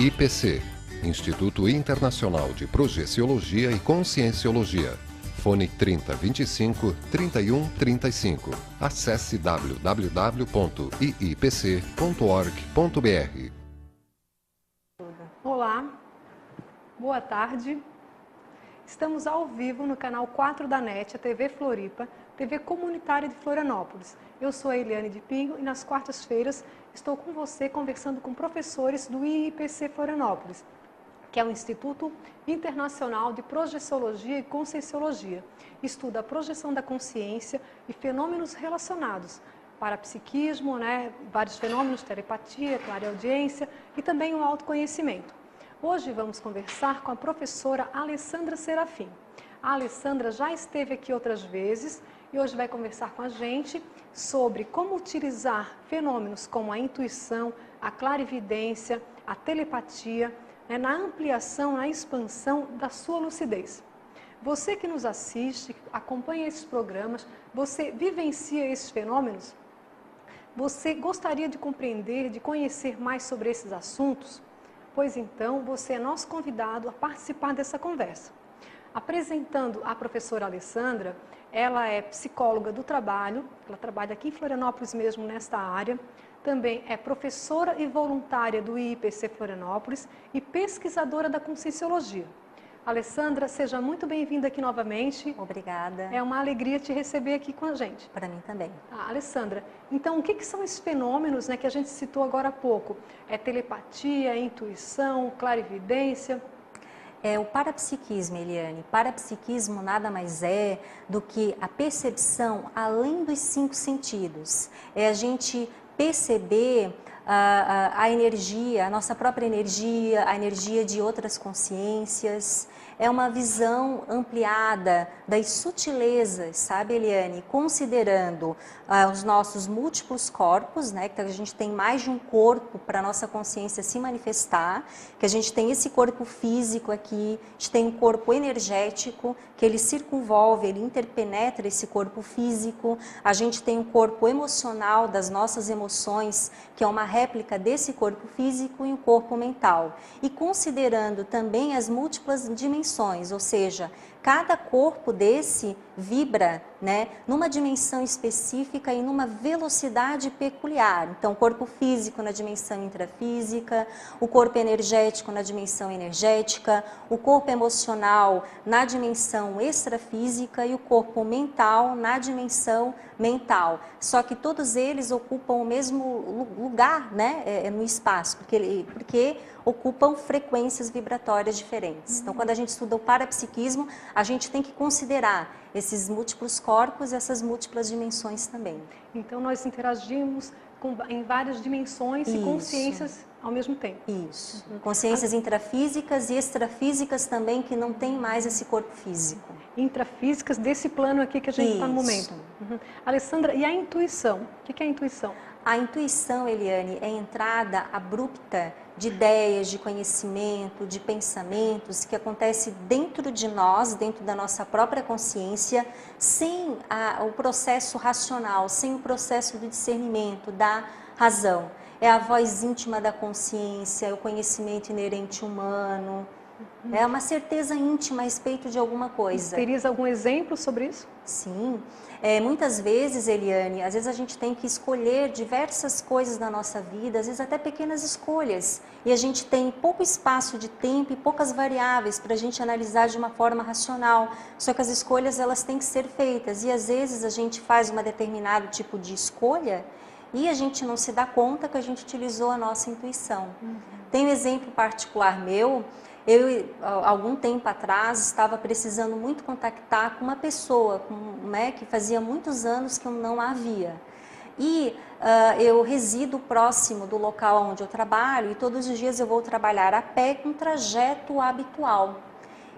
IPC, Instituto Internacional de Projeciologia e Conscienciologia. Fone 3025 3135. Acesse www.iipc.org.br. Olá, boa tarde. Estamos ao vivo no canal 4 da NET, a TV Floripa, TV comunitária de Florianópolis. Eu sou a Eliane de Pingo e nas quartas-feiras estou com você conversando com professores do IIPC Florianópolis, que é o Instituto Internacional de Projeciologia e Conscienciologia. Estuda a projeção da consciência e fenômenos relacionados, parapsiquismo, vários fenômenos, telepatia, clareaudiência e também o autoconhecimento. Hoje vamos conversar com a professora Alessandra Serafim. A Alessandra já esteve aqui outras vezes e hoje vai conversar com a gente sobre como utilizar fenômenos como a intuição, a clarividência, a telepatia, na ampliação, na expansão da sua lucidez. Você que nos assiste, acompanha esses programas, você vivencia esses fenômenos? Você gostaria de compreender, de conhecer mais sobre esses assuntos? Pois então, você é nosso convidado a participar dessa conversa. Apresentando a professora Alessandra, ela é psicóloga do trabalho, ela trabalha aqui em Florianópolis mesmo nesta área, também é professora e voluntária do IIPC Florianópolis e pesquisadora da Conscienciologia. Alessandra, seja muito bem-vinda aqui novamente. Obrigada. É uma alegria te receber aqui com a gente. Para mim também. Alessandra, então o que são esses fenômenos que a gente citou agora há pouco? É telepatia, intuição, clarividência? É o parapsiquismo, Eliane. Parapsiquismo nada mais é do que a percepção além dos 5 sentidos. É a gente perceber a energia, a nossa própria energia, a energia de outras consciências. É uma visão ampliada das sutilezas, sabe, Eliane? Considerando os nossos múltiplos corpos, que a gente tem mais de um corpo para a nossa consciência se manifestar, que a gente tem esse corpo físico aqui, a gente tem um corpo energético, que ele circunvolve, ele interpenetra esse corpo físico, a gente tem um corpo emocional das nossas emoções, que é uma réplica desse corpo físico e um corpo mental. E considerando também as múltiplas dimensões, ou seja, cada corpo desse vibra numa dimensão específica e numa velocidade peculiar. Então, o corpo físico na dimensão intrafísica, o corpo energético na dimensão energética, o corpo emocional na dimensão extrafísica e o corpo mental na dimensão mental. Só que todos eles ocupam o mesmo lugar no espaço, porque ocupam frequências vibratórias diferentes. Então, quando a gente estuda o parapsiquismo, a gente tem que considerar esses múltiplos corpos e essas múltiplas dimensões também. Então, nós interagimos em várias dimensões e consciências ao mesmo tempo. Isso. Consciências intrafísicas e extrafísicas também, que não tem mais esse corpo físico. Intrafísicas desse plano aqui que a gente está no momento. Alessandra, e a intuição? O que é a intuição? A intuição, Eliane, é a entrada abrupta de ideias, de conhecimento, de pensamentos que acontece dentro de nós, dentro da nossa própria consciência, sem o processo racional, sem o processo do discernimento, da razão. É a voz íntima da consciência, é o conhecimento inerente humano, é uma certeza íntima a respeito de alguma coisa. Terias algum exemplo sobre isso? Sim. Muitas vezes, Eliane, às vezes a gente tem que escolher diversas coisas na nossa vida, às vezes até pequenas escolhas, e a gente tem pouco espaço de tempo e poucas variáveis para a gente analisar de uma forma racional, só que as escolhas elas têm que ser feitas, e às vezes a gente faz um determinado tipo de escolha e a gente não se dá conta que a gente utilizou a nossa intuição. Tem um exemplo particular meu. Eu, algum tempo atrás, estava precisando muito contactar com uma pessoa que fazia muitos anos que eu não a via. E eu resido próximo do local onde eu trabalho e todos os dias eu vou trabalhar a pé com um trajeto habitual.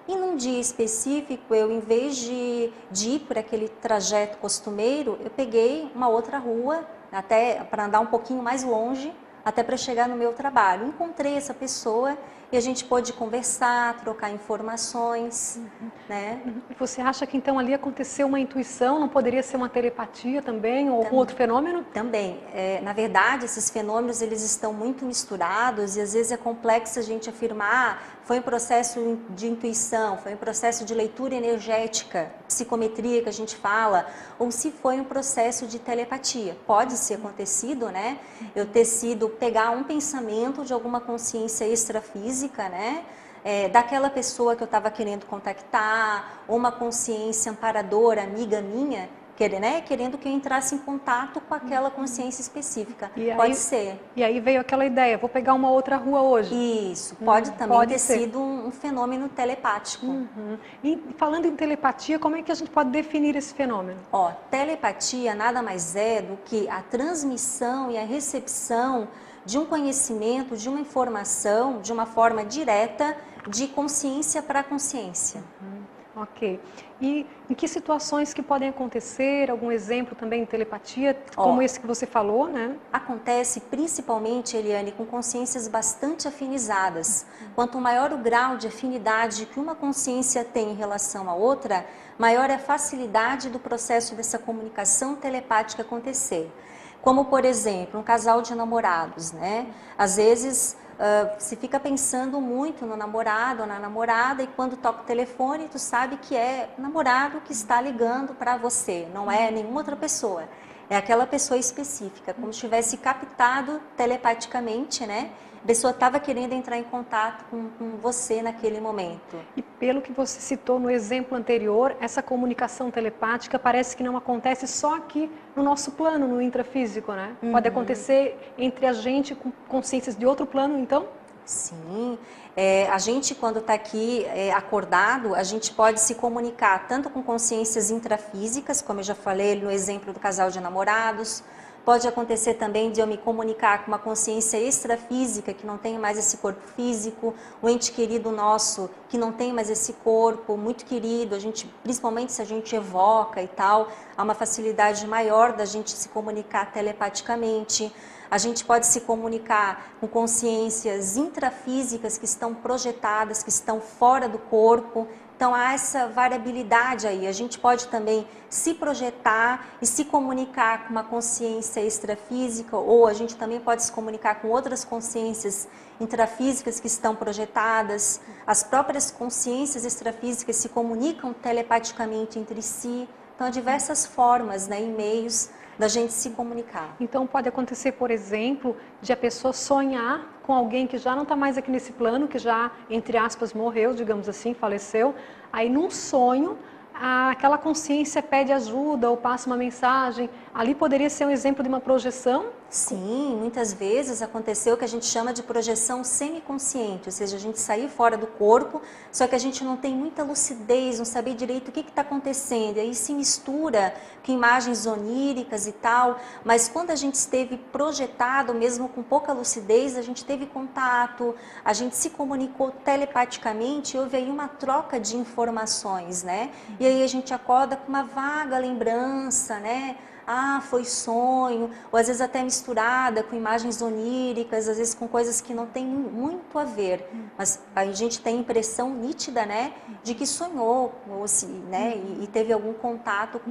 E num dia específico, eu, em vez de ir por aquele trajeto costumeiro, eu peguei uma outra rua, até para andar um pouquinho mais longe, até para chegar no meu trabalho. Encontrei essa pessoa e a gente pôde conversar, trocar informações, né? Você acha que então ali aconteceu uma intuição, não poderia ser uma telepatia também, ou algum outro fenômeno? Também, na verdade, esses fenômenos eles estão muito misturados e às vezes é complexo a gente afirmar foi um processo de intuição, foi um processo de leitura energética, psicometria que a gente fala, ou se foi um processo de telepatia. Pode ser acontecido, né? Eu ter sido pegar um pensamento de alguma consciência extrafísica, né? Daquela pessoa que eu estava querendo contactar, ou uma consciência amparadora, amiga minha, querendo que eu entrasse em contato com aquela consciência específica. Pode ser. E aí veio aquela ideia, vou pegar uma outra rua hoje. Isso, pode também ter sido um fenômeno telepático. E falando em telepatia, como é que a gente pode definir esse fenômeno? Telepatia nada mais é do que a transmissão e a recepção de um conhecimento, de uma informação, de uma forma direta, de consciência para consciência. Ok. E em que situações que podem acontecer? Algum exemplo também de telepatia, como esse que você falou, né? Acontece principalmente, Eliane, com consciências bastante afinizadas. Quanto maior o grau de afinidade que uma consciência tem em relação à outra, maior é a facilidade do processo dessa comunicação telepática acontecer. Como, por exemplo, um casal de namorados, né? Às vezes se fica pensando muito no namorado ou na namorada e quando toca o telefone, tu sabe que é o namorado que está ligando para você, não é nenhuma outra pessoa. É aquela pessoa específica, como se tivesse captado telepaticamente, né? A pessoa estava querendo entrar em contato com você naquele momento. E pelo que você citou no exemplo anterior, essa comunicação telepática parece que não acontece só aqui no nosso plano, no intrafísico, né? Pode acontecer entre a gente com consciências de outro plano, então? Sim, a gente quando está aqui acordado, a gente pode se comunicar tanto com consciências intrafísicas, como eu já falei no exemplo do casal de namorados. Pode acontecer também de eu me comunicar com uma consciência extrafísica que não tem mais esse corpo físico, um ente querido nosso que não tem mais esse corpo, muito querido, principalmente se a gente evoca e tal, há uma facilidade maior da gente se comunicar telepaticamente. A gente pode se comunicar com consciências intrafísicas que estão projetadas, que estão fora do corpo. Então há essa variabilidade aí. A gente pode também se projetar e se comunicar com uma consciência extrafísica, ou a gente também pode se comunicar com outras consciências intrafísicas que estão projetadas. As próprias consciências extrafísicas se comunicam telepaticamente entre si. Então há diversas formas, né, e meios da gente se comunicar. Então pode acontecer, por exemplo, de a pessoa sonhar com alguém que já não está mais aqui nesse plano, que já, entre aspas, morreu, digamos assim, faleceu. Aí num sonho, aquela consciência pede ajuda ou passa uma mensagem. Ali poderia ser um exemplo de uma projeção? Sim, muitas vezes aconteceu o que a gente chama de projeção semiconsciente, ou seja, a gente sair fora do corpo, só que a gente não tem muita lucidez, não sabe direito o que está acontecendo, e aí se mistura com imagens oníricas e tal, mas quando a gente esteve projetado, mesmo com pouca lucidez, a gente teve contato, a gente se comunicou telepaticamente, houve aí uma troca de informações, né? E aí a gente acorda com uma vaga lembrança, né? Foi sonho, ou às vezes até misturada com imagens oníricas, às vezes com coisas que não tem muito a ver, mas a gente tem a impressão nítida, né, de que sonhou, ou se, né, e teve algum contato com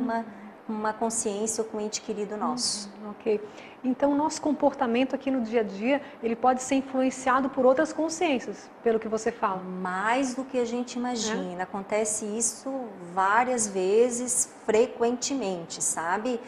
uma consciência ou com um ente querido nosso. Ok. Então, o nosso comportamento aqui no dia a dia, ele pode ser influenciado por outras consciências, pelo que você fala. Mais do que a gente imagina. Acontece isso várias vezes, frequentemente, sabe?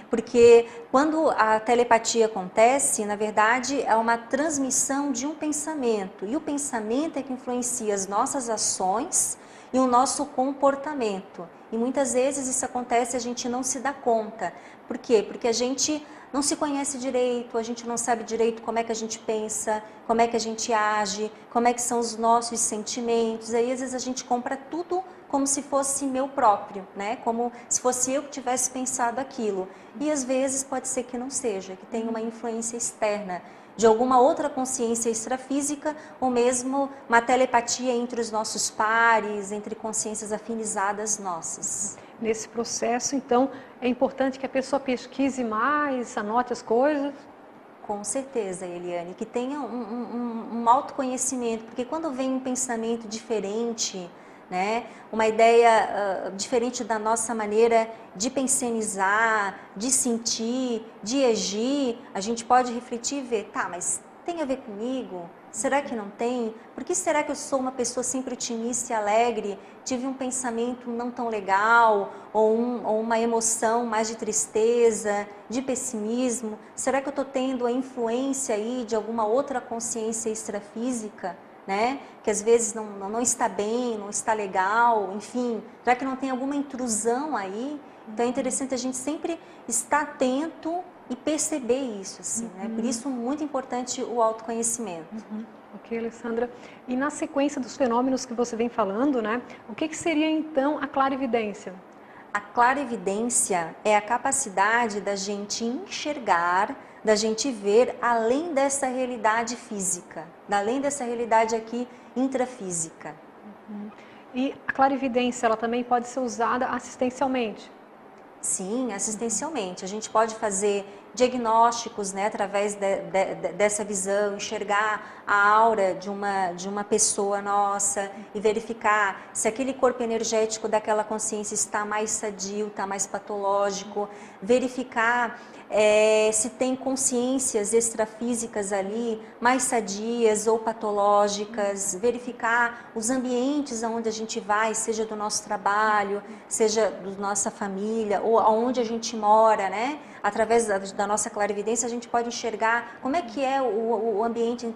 Porque quando a telepatia acontece, na verdade, é uma transmissão de um pensamento. E o pensamento é que influencia as nossas ações e o nosso comportamento. E muitas vezes isso acontece e a gente não se dá conta. Por quê? Porque a gente não se conhece direito, a gente não sabe direito como é que a gente pensa, como é que a gente age, como é que são os nossos sentimentos. Aí às vezes a gente compra tudo como se fosse meu próprio, né? Como se fosse eu que tivesse pensado aquilo. E às vezes pode ser que não seja, que tenha uma influência externa de alguma outra consciência extrafísica ou mesmo uma telepatia entre os nossos pares, entre consciências afinizadas nossas. Nesse processo, então, é importante que a pessoa pesquise mais, anote as coisas? Com certeza, Eliane, que tenha um autoconhecimento, porque quando vem um pensamento diferente, né, uma ideia diferente da nossa maneira de pensionizar, de sentir, de agir, a gente pode refletir e ver, tá, mas tem a ver comigo? Será que não tem? Por que será que eu sou uma pessoa sempre otimista e alegre? Tive um pensamento não tão legal, ou uma emoção mais de tristeza, de pessimismo? Será que eu estou tendo a influência aí de alguma outra consciência extrafísica, né? Que às vezes não está bem, não está legal, enfim. Será que não tem alguma intrusão aí? Então é interessante a gente sempre estar atento e perceber isso, assim, né? Por isso, muito importante o autoconhecimento. Ok, Alessandra. E na sequência dos fenômenos que você vem falando, né? O que seria então a clarividência? A clarividência é a capacidade da gente enxergar, da gente ver além dessa realidade física, além dessa realidade aqui intrafísica. E a clarividência, ela também pode ser usada assistencialmente? Sim, assistencialmente. A gente pode fazer diagnósticos, né, através dessa visão, enxergar a aura de uma pessoa nossa e verificar se aquele corpo energético daquela consciência está mais sadio, está mais patológico, verificar se tem consciências extrafísicas ali mais sadias ou patológicas, verificar os ambientes aonde a gente vai, seja do nosso trabalho, seja da nossa família ou aonde a gente mora, né? Através da nossa clarividência a gente pode enxergar como é que é o ambiente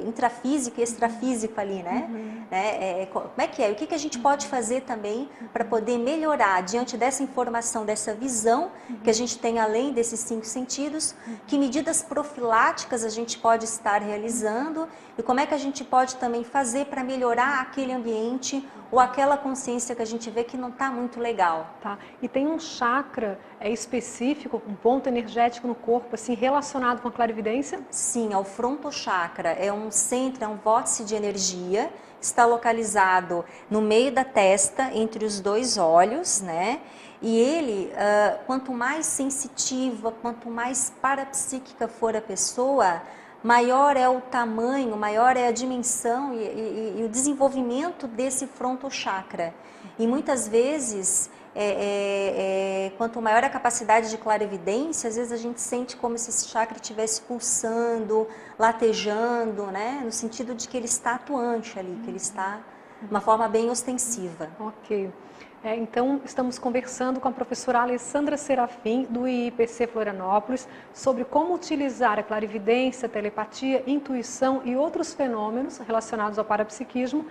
intrafísico e extrafísico ali, né? Como é que é? O que a gente pode fazer também para poder melhorar diante dessa informação, dessa visão que a gente tem além desses 5 sentidos, que medidas profiláticas a gente pode estar realizando e como é que a gente pode também fazer para melhorar aquele ambiente ou aquela consciência que a gente vê que não está muito legal. Tá. E tem um chakra específico, um ponto energético no corpo, assim, relacionado com a clarividência? Sim, é o frontochakra, é um centro, é um vórtice de energia, está localizado no meio da testa, entre os 2 olhos, né? E ele, quanto mais sensitiva, quanto mais parapsíquica for a pessoa, maior é o tamanho, maior é a dimensão e o desenvolvimento desse frontochakra. E muitas vezes, quanto maior a capacidade de clarividência, às vezes a gente sente como se esse chakra estivesse pulsando, latejando, né? No sentido de que ele está atuante ali, que ele está de uma forma bem ostensiva. Ok. Então, estamos conversando com a professora Alessandra Serafim, do IIPC Florianópolis, sobre como utilizar a clarividência, telepatia, intuição e outros fenômenos relacionados ao parapsiquismo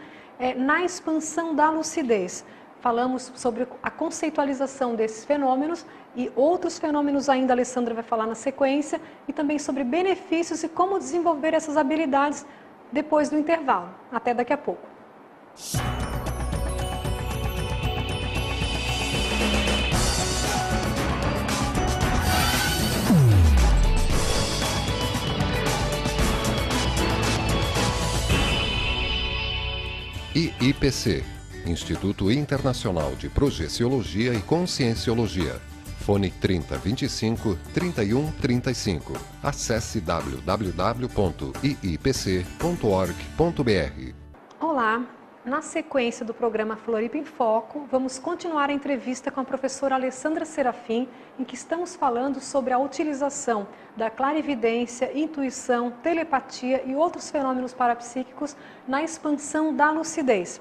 na expansão da lucidez. Falamos sobre a conceitualização desses fenômenos e outros fenômenos ainda a Alessandra vai falar na sequência, e também sobre benefícios e como desenvolver essas habilidades depois do intervalo. Até daqui a pouco. IIPC, Instituto Internacional de Projeciologia e Conscienciologia. Fone 3025 3135. Acesse www.iipc.org.br. Olá! Na sequência do programa Floripa em Foco, vamos continuar a entrevista com a professora Alessandra Serafim, em que estamos falando sobre a utilização da clarividência, intuição, telepatia e outros fenômenos parapsíquicos na expansão da lucidez.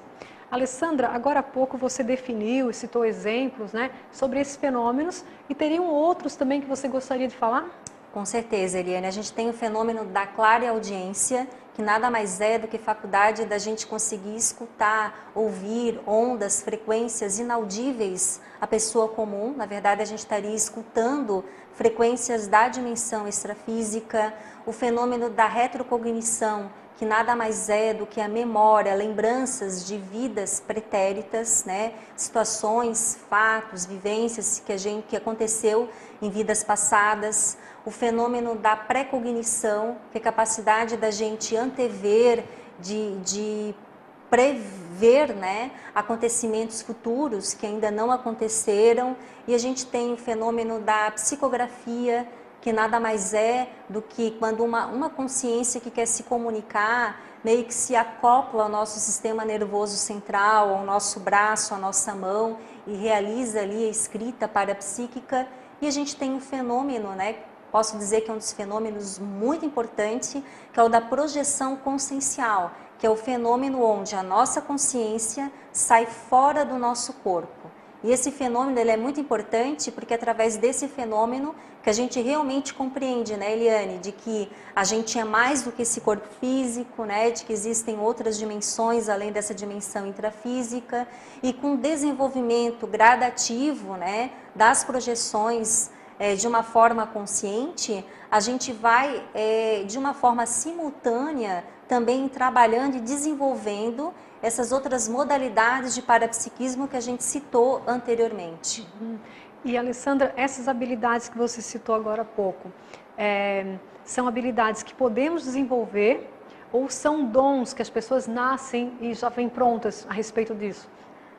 Alessandra, agora há pouco você definiu e citou exemplos, né, sobre esses fenômenos, e teriam outros também que você gostaria de falar? Com certeza, Eliane. A gente tem o fenômeno da clareaudiência, que nada mais é do que faculdade da gente conseguir escutar, ouvir ondas, frequências inaudíveis à pessoa comum. Na verdade, a gente estaria escutando frequências da dimensão extrafísica. O fenômeno da retrocognição, que nada mais é do que a memória, lembranças de vidas pretéritas, né? Situações, fatos, vivências que aconteceu em vidas passadas. O fenômeno da precognição, que é a capacidade da gente antever, de prever, né, acontecimentos futuros que ainda não aconteceram. E a gente tem o fenômeno da psicografia, que nada mais é do que quando uma consciência que quer se comunicar, meio que se acopla ao nosso sistema nervoso central, ao nosso braço, à nossa mão, e realiza ali a escrita parapsíquica. E a gente tem um fenômeno, né? Posso dizer que é um dos fenômenos muito importantes, que é o da projeção consciencial, que é o fenômeno onde a nossa consciência sai fora do nosso corpo. E esse fenômeno ele é muito importante porque é através desse fenômeno que a gente realmente compreende, né, Eliane, de que a gente é mais do que esse corpo físico, né, de que existem outras dimensões além dessa dimensão intrafísica, e com o desenvolvimento gradativo, né, das projeções de uma forma consciente, a gente vai de uma forma simultânea também trabalhando e desenvolvendo essas outras modalidades de parapsiquismo que a gente citou anteriormente. E, Alessandra, essas habilidades que você citou agora há pouco, são habilidades que podemos desenvolver ou são dons que as pessoas nascem e já vêm prontas a respeito disso?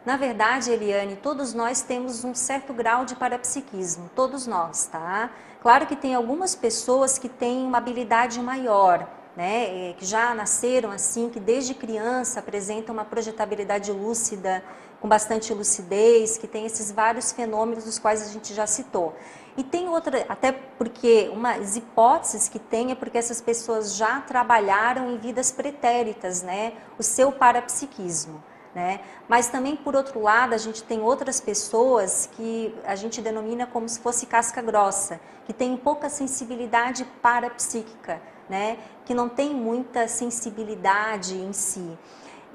Na verdade, Eliane, todos nós temos um certo grau de parapsiquismo, todos nós, tá? Claro que tem algumas pessoas que têm uma habilidade maior, né, que já nasceram assim, que desde criança apresentam uma projetabilidade lúcida, com bastante lucidez, que tem esses vários fenômenos dos quais a gente já citou. E tem outra, até porque umas hipóteses que tem é porque essas pessoas já trabalharam em vidas pretéritas, né, o seu parapsiquismo. Né? Mas também, por outro lado, a gente tem outras pessoas que a gente denomina como se fosse casca grossa, que tem pouca sensibilidade parapsíquica, né? Que não tem muita sensibilidade em si.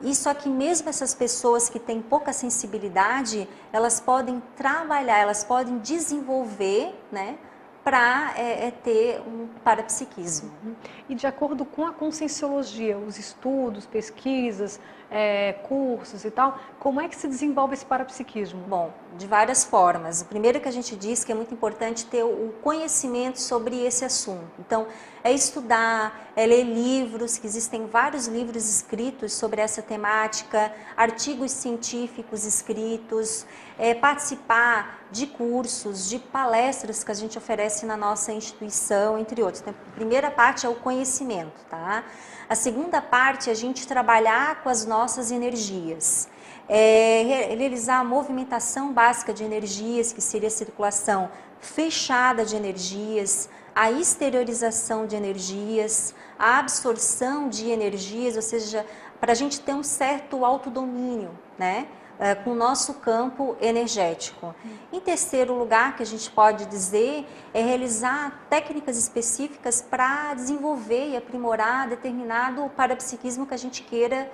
E só que mesmo essas pessoas que têm pouca sensibilidade, elas podem trabalhar, elas podem desenvolver, né, para ter um parapsiquismo. E de acordo com a conscienciologia, os estudos, pesquisas, cursos e tal, como é que se desenvolve esse parapsiquismo? Bom, de várias formas. O primeiro que a gente diz que é muito importante ter o conhecimento sobre esse assunto. Então, é estudar, é ler livros, que existem vários livros escritos sobre essa temática, artigos científicos escritos, participar de cursos, de palestras que a gente oferece na nossa instituição, entre outros. Então, a primeira parte é o conhecimento, tá? A segunda parte é a gente trabalhar com as nossas energias. Realizar a movimentação básica de energias, que seria a circulação fechada de energias, a exteriorização de energias, a absorção de energias, ou seja, para a gente ter um certo autodomínio, né? Com o nosso campo energético. Em terceiro lugar, que a gente pode dizer, é realizar técnicas específicas para desenvolver e aprimorar determinado parapsiquismo que a gente queira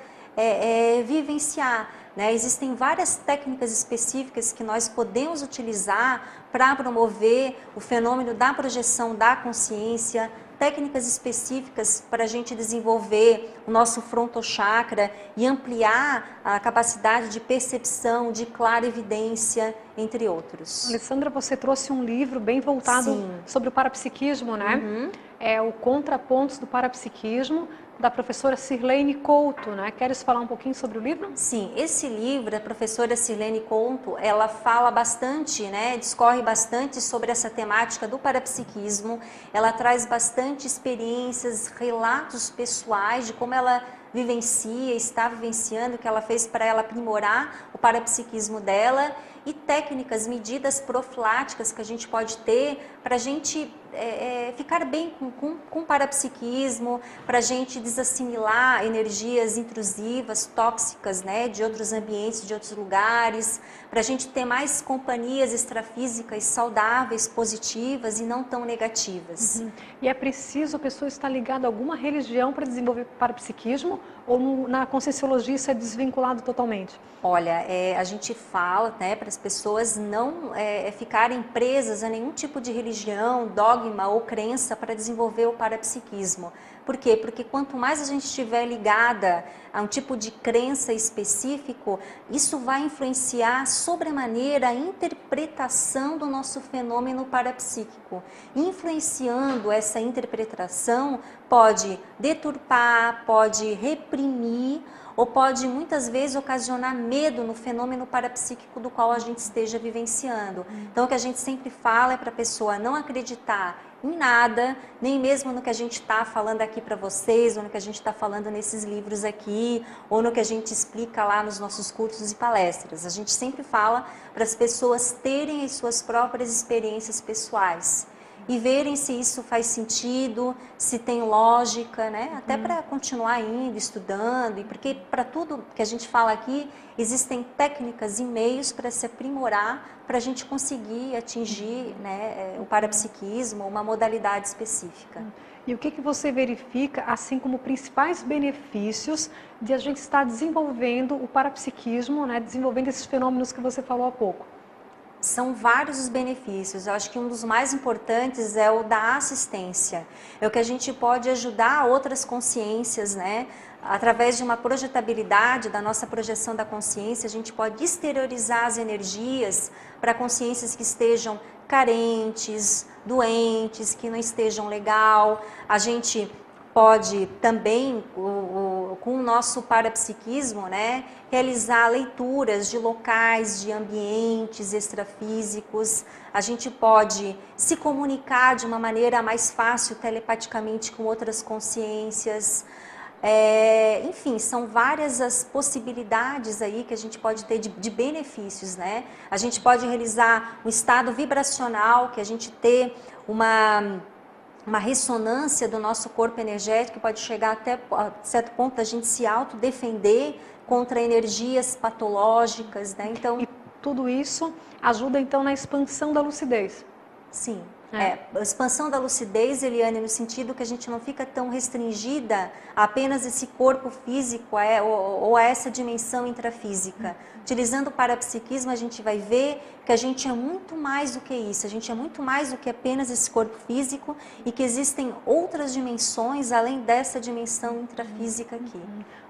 vivenciar. Né? Existem várias técnicas específicas que nós podemos utilizar para promover o fenômeno da projeção da consciência, técnicas específicas para a gente desenvolver o nosso frontochakra e ampliar a capacidade de percepção, de clarividência, entre outros. Alessandra, você trouxe um livro bem voltado sobre o parapsiquismo, né? Uhum. É o Contrapontos do Parapsiquismo, da professora Sirlene Couto, né? Queres falar um pouquinho sobre o livro? Sim, esse livro, a professora Sirlene Couto, ela fala bastante, né, discorre bastante sobre essa temática do parapsiquismo, ela traz bastante experiências, relatos pessoais de como ela vivencia, está vivenciando, o que ela fez para ela aprimorar o parapsiquismo dela, e técnicas, medidas profiláticas que a gente pode ter para a gente ficar bem com o parapsiquismo, para a gente desassimilar energias intrusivas, tóxicas, né, de outros ambientes, de outros lugares, para a gente ter mais companhias extrafísicas saudáveis, positivas e não tão negativas. Uhum. E é preciso a pessoa estar ligada a alguma religião para desenvolver parapsiquismo, ou na conscienciologia isso é desvinculado totalmente? Olha, a gente fala, né, para as pessoas não ficarem presas a nenhum tipo de religião, dogma ou crença para desenvolver o parapsiquismo. Por quê? Porque quanto mais a gente estiver ligada a um tipo de crença específico, isso vai influenciar sobremaneira a interpretação do nosso fenômeno parapsíquico. Influenciando essa interpretação, pode deturpar, pode reprimir, ou pode muitas vezes ocasionar medo no fenômeno parapsíquico do qual a gente esteja vivenciando. Então o que a gente sempre fala é para a pessoa não acreditar em nada, nem mesmo no que a gente está falando aqui para vocês, ou no que a gente está falando nesses livros aqui, ou no que a gente explica lá nos nossos cursos e palestras. A gente sempre fala para as pessoas terem as suas próprias experiências pessoais e verem se isso faz sentido, se tem lógica, né? Até para continuar indo, estudando, e porque para tudo que a gente fala aqui, existem técnicas e meios para se aprimorar, para a gente conseguir atingir, né, o parapsiquismo, uma modalidade específica. E o que você verifica, assim como principais benefícios de a gente estar desenvolvendo o parapsiquismo, né, desenvolvendo esses fenômenos que você falou há pouco? São vários os benefícios. Eu acho que um dos mais importantes é o da assistência. É o que a gente pode ajudar outras consciências, né? Através de uma projetabilidade, da nossa projeção da consciência, a gente pode exteriorizar as energias para consciências que estejam carentes, doentes, que não estejam legal. A gente pode também, com o nosso parapsiquismo, né, realizar leituras de locais, de ambientes extrafísicos. A gente pode se comunicar de uma maneira mais fácil, telepaticamente, com outras consciências. Enfim, são várias as possibilidades aí que a gente pode ter de benefícios, né? A gente pode realizar um estado vibracional, que a gente ter uma ressonância do nosso corpo energético, que pode chegar até certo ponto da gente se autodefender contra energias patológicas, né? Então, e tudo isso ajuda então na expansão da lucidez. Sim. A expansão da lucidez, Eliane, no sentido que a gente não fica tão restringida a apenas esse corpo físico ou a essa dimensão intrafísica. Utilizando o parapsiquismo, a gente vai ver que a gente é muito mais do que isso, a gente é muito mais do que apenas esse corpo físico e que existem outras dimensões além dessa dimensão intrafísica aqui.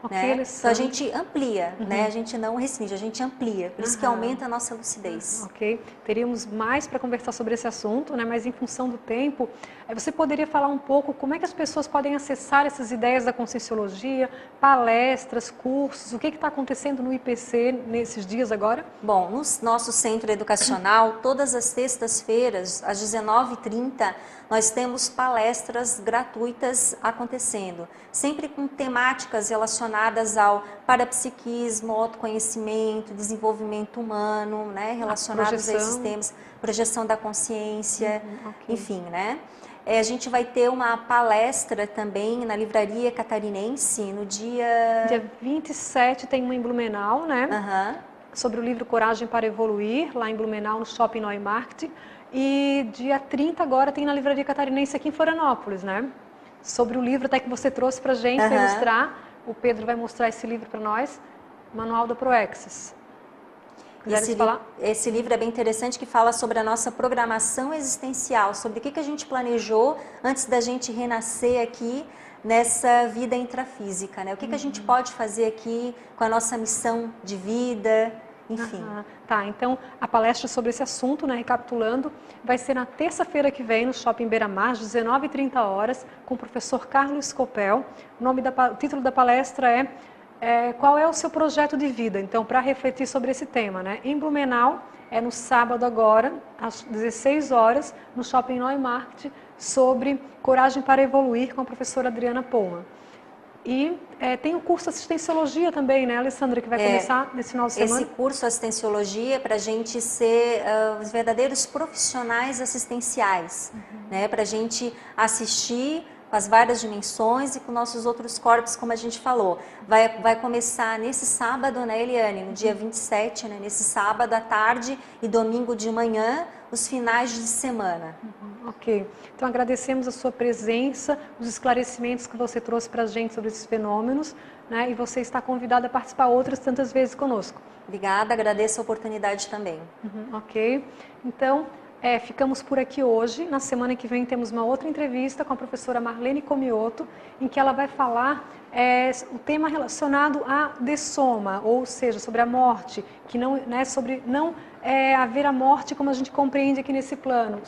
Né? Então a gente amplia, né? A gente não restringe, a gente amplia, por isso que aumenta a nossa lucidez. Ok, teríamos mais para conversar sobre esse assunto, né? Mas em função do tempo, você poderia falar um pouco como é que as pessoas podem acessar essas ideias da Conscienciologia, palestras, cursos, o que está acontecendo no IPC nesses dias agora? Bom, no nosso centro educacional, todas as sextas-feiras, às 19h30, nós temos palestras gratuitas acontecendo, sempre com temáticas relacionadas ao parapsiquismo, autoconhecimento, desenvolvimento humano, né, relacionados a esses temas, projeção da consciência, enfim, né? A gente vai ter uma palestra também na Livraria Catarinense no dia 27, tem uma em Blumenau, né? Sobre o livro Coragem para Evoluir, lá em Blumenau, no Shopping Neumarkt. E dia 30 agora tem na Livraria Catarinense aqui em Florianópolis, né? Sobre o livro até que você trouxe para a gente para ilustrar. O Pedro vai mostrar esse livro para nós, Manual da Proexis. Esse livro é bem interessante, que fala sobre a nossa programação existencial, sobre o que a gente planejou antes da gente renascer aqui nessa vida intrafísica, né? O que a gente pode fazer aqui com a nossa missão de vida, enfim. Tá, então a palestra sobre esse assunto, né, recapitulando, vai ser na terça-feira que vem no Shopping Beira-Mar, às 19h30, com o professor Carlos Copel. O título da palestra é qual é o seu projeto de vida? Então, para refletir sobre esse tema, né? Em Blumenau, no sábado agora, às 16 horas, no Shopping Neumarkt, sobre Coragem para Evoluir, com a professora Adriana Poma. E tem o curso Assistenciologia também, né, Alessandra, que vai começar nesse final de semana? Esse curso Assistenciologia é para a gente ser os verdadeiros profissionais assistenciais, né, para a gente assistir com as várias dimensões e com nossos outros corpos, como a gente falou. Vai começar nesse sábado, né, Eliane? No dia 27, né, nesse sábado à tarde e domingo de manhã, os finais de semana. Ok. Então agradecemos a sua presença, os esclarecimentos que você trouxe para a gente sobre esses fenômenos, né? E você está convidada a participar outras tantas vezes conosco. Obrigada, agradeço a oportunidade também. Ok. Então, ficamos por aqui hoje. Na semana que vem temos uma outra entrevista com a professora Marlene Comioto, em que ela vai falar o tema relacionado à dessoma, ou seja, sobre a morte, que não, né, sobre não haver a morte como a gente compreende aqui nesse plano.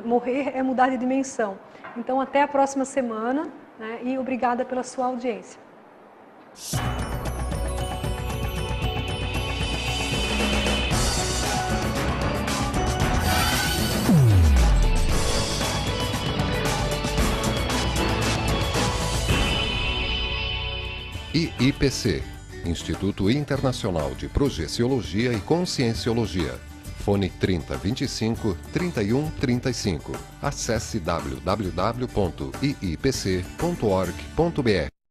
Morrer é mudar de dimensão. Então, até a próxima semana, né, e obrigada pela sua audiência. IIPC, Instituto Internacional de Projeciologia e Conscienciologia. Fone 3025 3135. Acesse www.iipc.org.br.